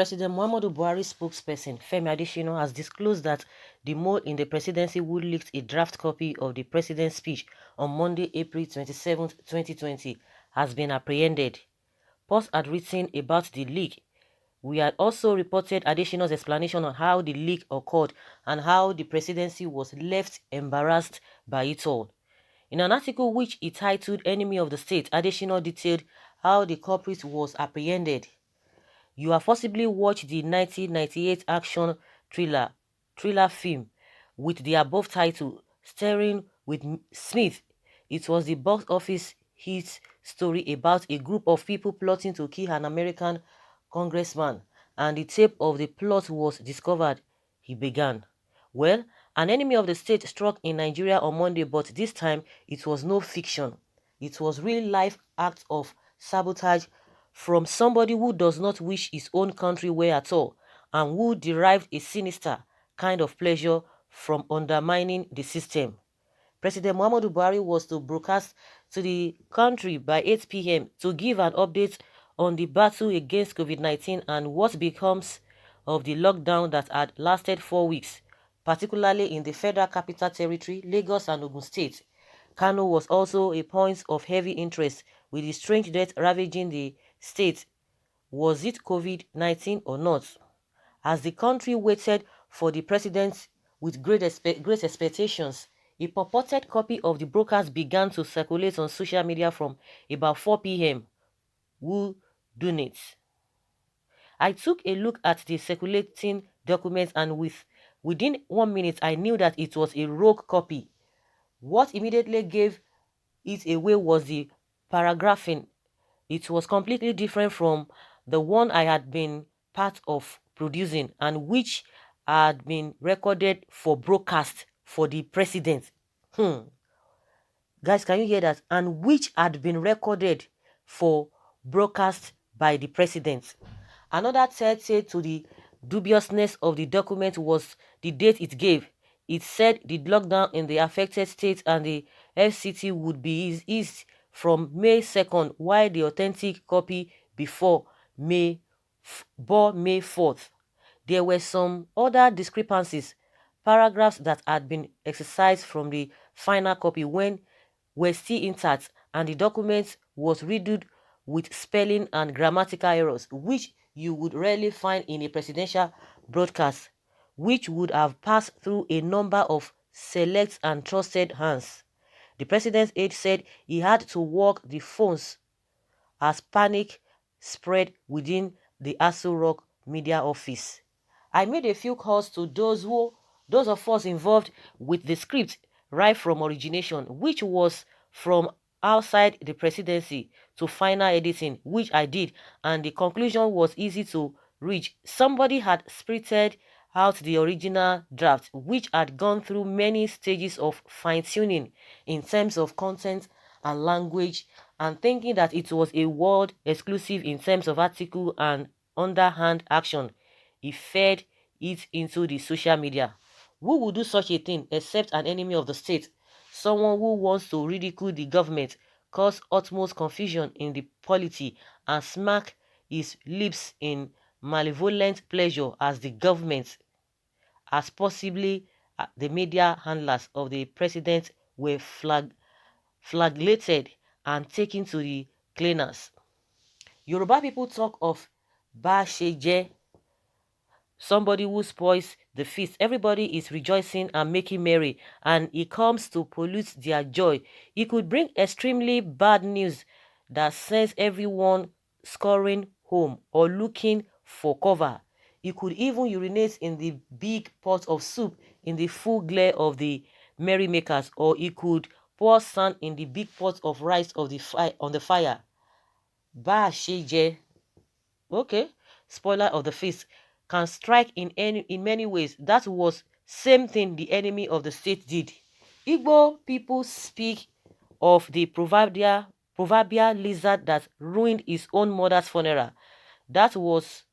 President Muhammadu Buhari's spokesperson, Femi Adesina, has disclosed that the mole in the presidency who leaked a draft copy of the president's speech on Monday, April 27, 2020, has been apprehended. Post had written about the leak. We had also reported Adesina's explanation on how the leak occurred and how the presidency was left embarrassed by it all. In an article which he titled Enemy of the State, Adesina detailed how the culprit was apprehended. You have possibly watched the 1998 action thriller film with the above title, starring with Smith. It was the box office hit story about a group of people plotting to kill an American congressman, and the tape of the plot was discovered. He began. Well, an enemy of the state struck in Nigeria on Monday, but this time it was no fiction. It was real life act of sabotage from somebody who does not wish his own country well at all, and who derived a sinister kind of pleasure from undermining the system. President Muhammadu Buhari was to broadcast to the country by 8 p.m. to give an update on the battle against COVID-19 and what becomes of the lockdown that had lasted 4 weeks, particularly in the Federal Capital Territory, Lagos and Ogun State. Kano was also a point of heavy interest with the strange death ravaging the state. Was it COVID-19 or not? As the country waited for the president with great expectations, a purported copy of the broadcast began to circulate on social media from about 4 p.m. Who done it? I took a look at the circulating documents, and within 1 minute I knew that it was a rogue copy. What immediately gave it away was the paragraphing. It was completely different from the one I had been part of producing and which had been recorded for broadcast for the president. Guys, can you hear that? And which had been recorded for broadcast by the president. Another telltale to the dubiousness of the document was the date it gave. It said the lockdown in the affected states and the FCT would be eased from May 2nd, while the authentic copy bore May 4th. There were some other discrepancies, paragraphs that had been excised from the final copy when were still intact, and the document was riddled with spelling and grammatical errors, which you would rarely find in a presidential broadcast, which would have passed through a number of select and trusted hands. The president's aide said he had to work the phones as panic spread within the Aso Rock media office. I made a few calls to those of us involved with the script right from origination, which was from outside the presidency, to final editing, which I did, and the conclusion was easy to reach. Somebody had spirited out the original draft, which had gone through many stages of fine-tuning in terms of content and language, and thinking that it was a world exclusive in terms of article and underhand action. He fed it into the social media. Who would do such a thing except an enemy of the state? Someone who wants to ridicule the government, cause utmost confusion in the polity, and smack his lips in malevolent pleasure as the government, as possibly the media handlers of the president, were flagellated and taken to the cleaners. Yoruba people talk of Basheje, somebody who spoils the feast. Everybody is rejoicing and making merry, and he comes to pollute their joy. He could bring extremely bad news that sends everyone scurrying home or looking for cover. He could even urinate in the big pot of soup in the full glare of the merrymakers, or he could pour sand in the big pot of rice on the fire. Basheje, okay, spoiler of the feast, can strike in many ways. That was same thing the enemy of the state did. Igbo people speak of the proverbial lizard that ruined his own mother's funeral. That was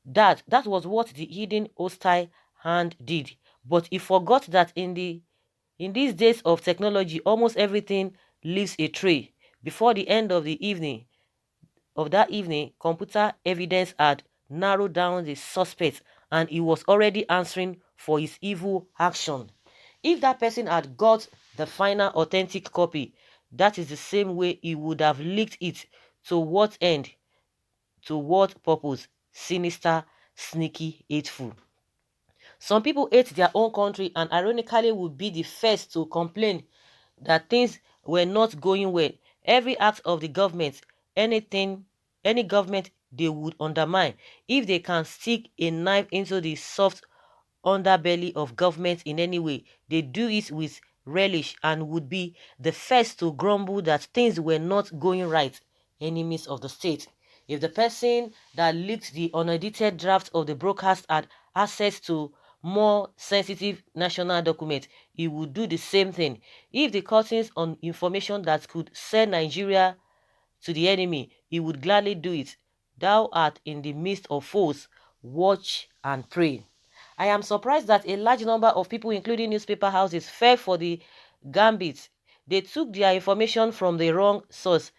what the hidden hostile hand did. But he forgot that in these days of technology, almost everything leaves a trail. Before the end of that evening, computer evidence had narrow down the suspect, and he was already answering for his evil action. If that person had got the final authentic copy, that is the same way he would have leaked it. To what end? To what purpose? Sinister, sneaky, hateful. Some people hate their own country and ironically would be the first to complain that things were not going well. Every act of the government, anything, any government they would undermine. If they can stick a knife into the soft underbelly of government in any way, they do it with relish and would be the first to grumble that things were not going right. Enemies of the state. If the person that leaked the unedited draft of the broadcast had access to more sensitive national documents, he would do the same thing. If the cuttings on information that could send Nigeria to the enemy, he would gladly do it. Thou art in the midst of foes, watch and pray. I am surprised that a large number of people, including newspaper houses, fell for the gambit. They took their information from the wrong source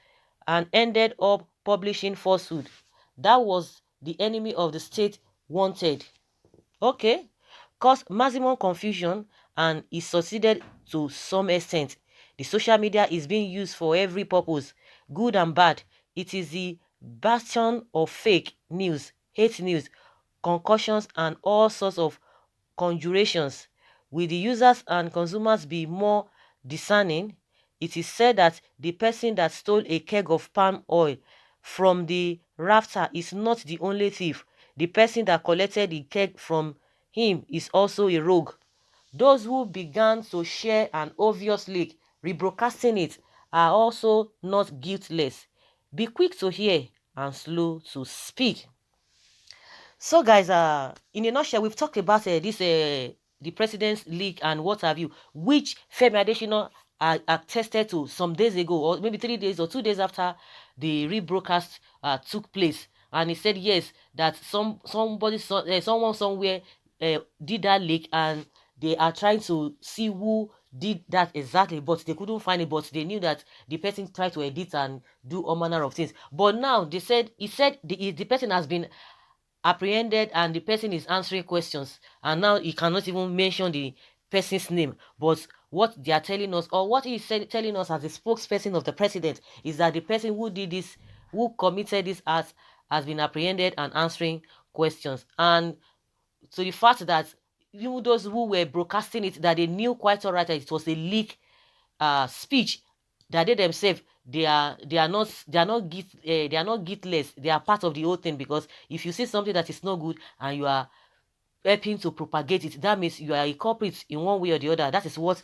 and ended up publishing falsehood. That was the enemy of the state wanted. Okay, caused maximum confusion and it succeeded to some extent. The social media is being used for every purpose, good and bad. It is the bastion of fake news, hate news, concussions and all sorts of conjurations. Will the users and consumers be more discerning? It is said that the person that stole a keg of palm oil from the rafter is not the only thief. The person that collected the keg from him is also a rogue. Those who began to share an obvious leak, rebroadcasting it, are also not guiltless. Be quick to hear and slow to speak. So guys, in a nutshell, we've talked about the president's leak and what have you, which Femi Adesina attested to some days ago, or maybe 3 days or 2 days after the rebroadcast took place. And he said yes, that someone somewhere did that leak, and they are trying to see who did that exactly, but they couldn't find it. But they knew that the person tried to edit and do all manner of things. But now he said the person has been apprehended and the person is answering questions, and now he cannot even mention the person's name. But what they are telling us, or what he is telling us as a spokesperson of the president, is that the person who did this, who committed this act, has been apprehended and answering questions. And to the fact that even those who were broadcasting it, that they knew quite all right that it was a leak speech, that they themselves, they are not guiltless. They are part of the whole thing, because if you see something that is not good and you are helping to propagate it, that means you are a culprit in one way or the other. That is what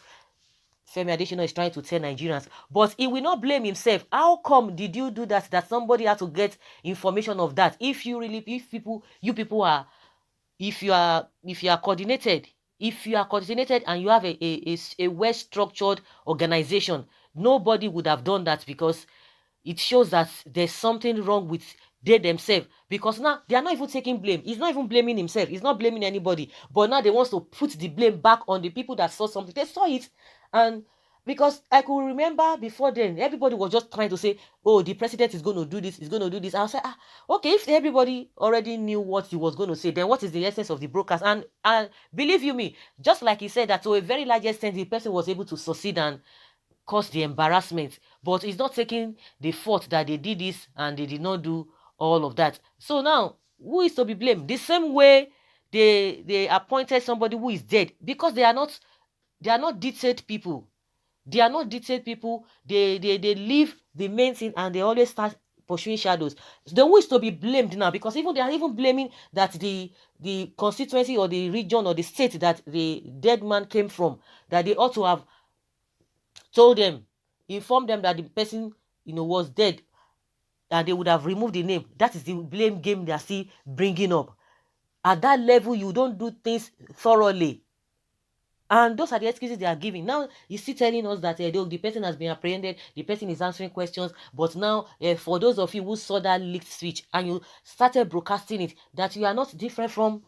Femi Adesina is trying to tell Nigerians. But he will not blame himself. How come did you do that? That somebody had to get information of that? If you people are, if you are coordinated, and you have a well-structured organization, nobody would have done that, because it shows that there's something wrong with they themselves. Because now they are not even taking blame. He's not even blaming himself. He's not blaming anybody. But now they want to put the blame back on the people that saw something. They saw it. And because I could remember before then, everybody was just trying to say, oh, the president is going to do this, is going to do this. I was like, okay, if everybody already knew what he was going to say, then what is the essence of the broadcast? And believe you me, just like he said, that to a very large extent, the person was able to succeed and cause the embarrassment. But he's not taking the fault that they did this and they did not do all of that. So now, who is to be blamed? The same way they appointed somebody who is dead, because they are not detailed people. They are not detailed people. They leave the main thing and they always start pursuing shadows. The who is to be blamed now, because even they are even blaming that the constituency or the region or the state that the dead man came from, that they ought to have told them, informed them that the person was dead, and they would have removed the name. That is the blame game they are still bringing up. At that level, you don't do things thoroughly. And those are the excuses they are giving. Now, he's still telling us that the person has been apprehended, the person is answering questions. But now, for those of you who saw that leaked speech and you started broadcasting it, that you are not different from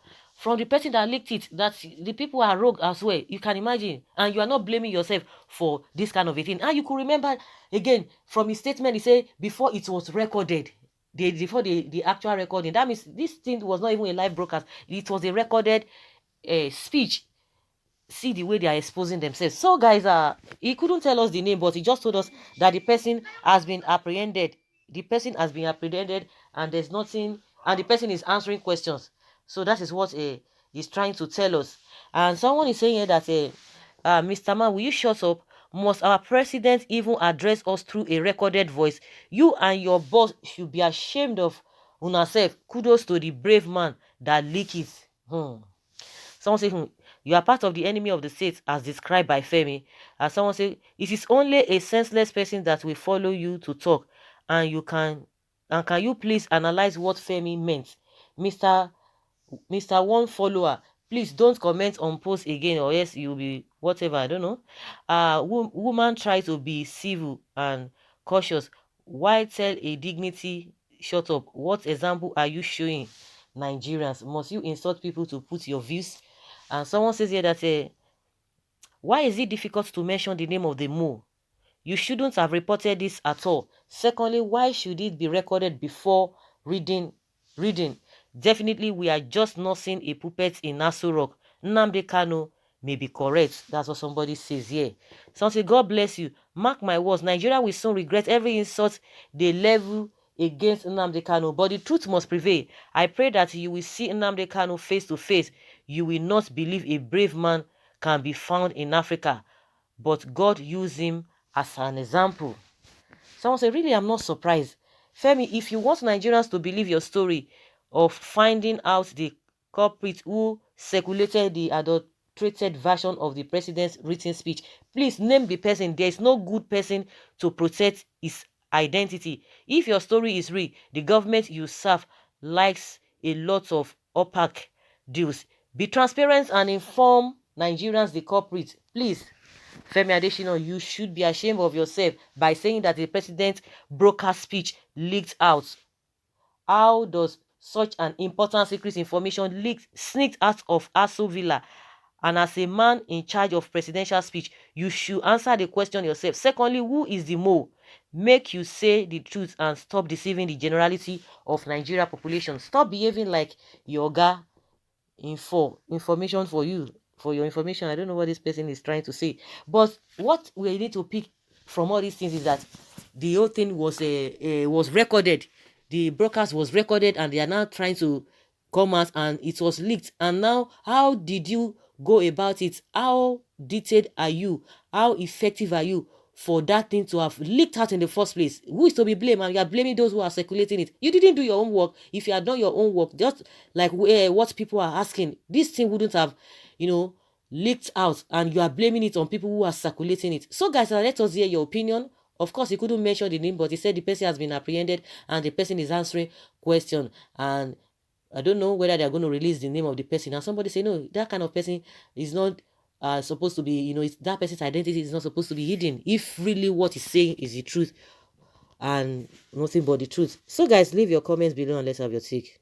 the person that leaked it, that the people are rogue as well. You can imagine. And you are not blaming yourself for this kind of a thing. And you could remember, again, from his statement, he said, before it was recorded, before the actual recording. That means this thing was not even a live broadcast. It was a recorded speech. See the way they are exposing themselves. So guys, he couldn't tell us the name, but he just told us that the person has been apprehended. The person has been apprehended, and there's nothing, and the person is answering questions. So that is what he's trying to tell us. And someone is saying here that Mr. Man, will you shut up? Must our president even address us through a recorded voice? You and your boss should be ashamed of yourself. Kudos to the brave man that leak it. Someone say, you are part of the enemy of the state as described by Femi. And someone say, it is only a senseless person that will follow you to talk. And can you please analyze what Femi meant? Mr. One follower, please don't comment on post again, or else you'll be whatever, I don't know. Woman try to be civil and cautious. Why tell a dignity shut up? What example are you showing Nigerians? Must you insult people to put your views? And someone says here that why is it difficult to mention the name of the mole? You shouldn't have reported this at all. Secondly, why should it be recorded before reading? Definitely, we are just not seeing a puppet in Aso Rock. Nnamdi Kanu may be correct. That's what somebody says here. Someone say, God bless you. Mark my words, Nigeria will soon regret every insult they level against Nnamdi Kanu. But the truth must prevail. I pray that you will see Nnamdi Kanu face to face. You will not believe a brave man can be found in Africa. But God used him as an example. Someone said, really, I'm not surprised. Femi, if you want Nigerians to believe your story of finding out the culprit who circulated the adulterated version of the president's written speech, please name the person. There is no good person to protect his identity. If your story is real, the government you serve likes a lot of opaque deals. Be transparent and inform Nigerians the culprit. Please. Femi Adesina, you should be ashamed of yourself by saying that the president's broadcast speech leaked out. How does such an important secret information sneaked out of Aso Villa? And as a man in charge of presidential speech, you should answer the question yourself. Secondly, who is the mole? Make you say the truth and stop deceiving the generality of Nigeria population. Stop behaving like your guy. Information for you. For your information, I don't know what this person is trying to say, but what we need to pick from all these things is that the whole thing was recorded. The broadcast was recorded, and they are now trying to come out, and it was leaked. And now, how did you go about it? How detailed are you? How effective are you for that thing to have leaked out in the first place? Who is to be blamed? And you are blaming those who are circulating it. You didn't do your own work. If you had done your own work, just like what people are asking, this thing wouldn't have, leaked out, and you are blaming it on people who are circulating it. So guys, let us hear your opinion. Of course, he couldn't mention the name, but he said the person has been apprehended and the person is answering question. And I don't know whether they're going to release the name of the person. And somebody say, no, that kind of person is not supposed to be, that person's identity is not supposed to be hidden if really what he's saying is the truth and nothing but the truth. So guys, leave your comments below and let's have your take.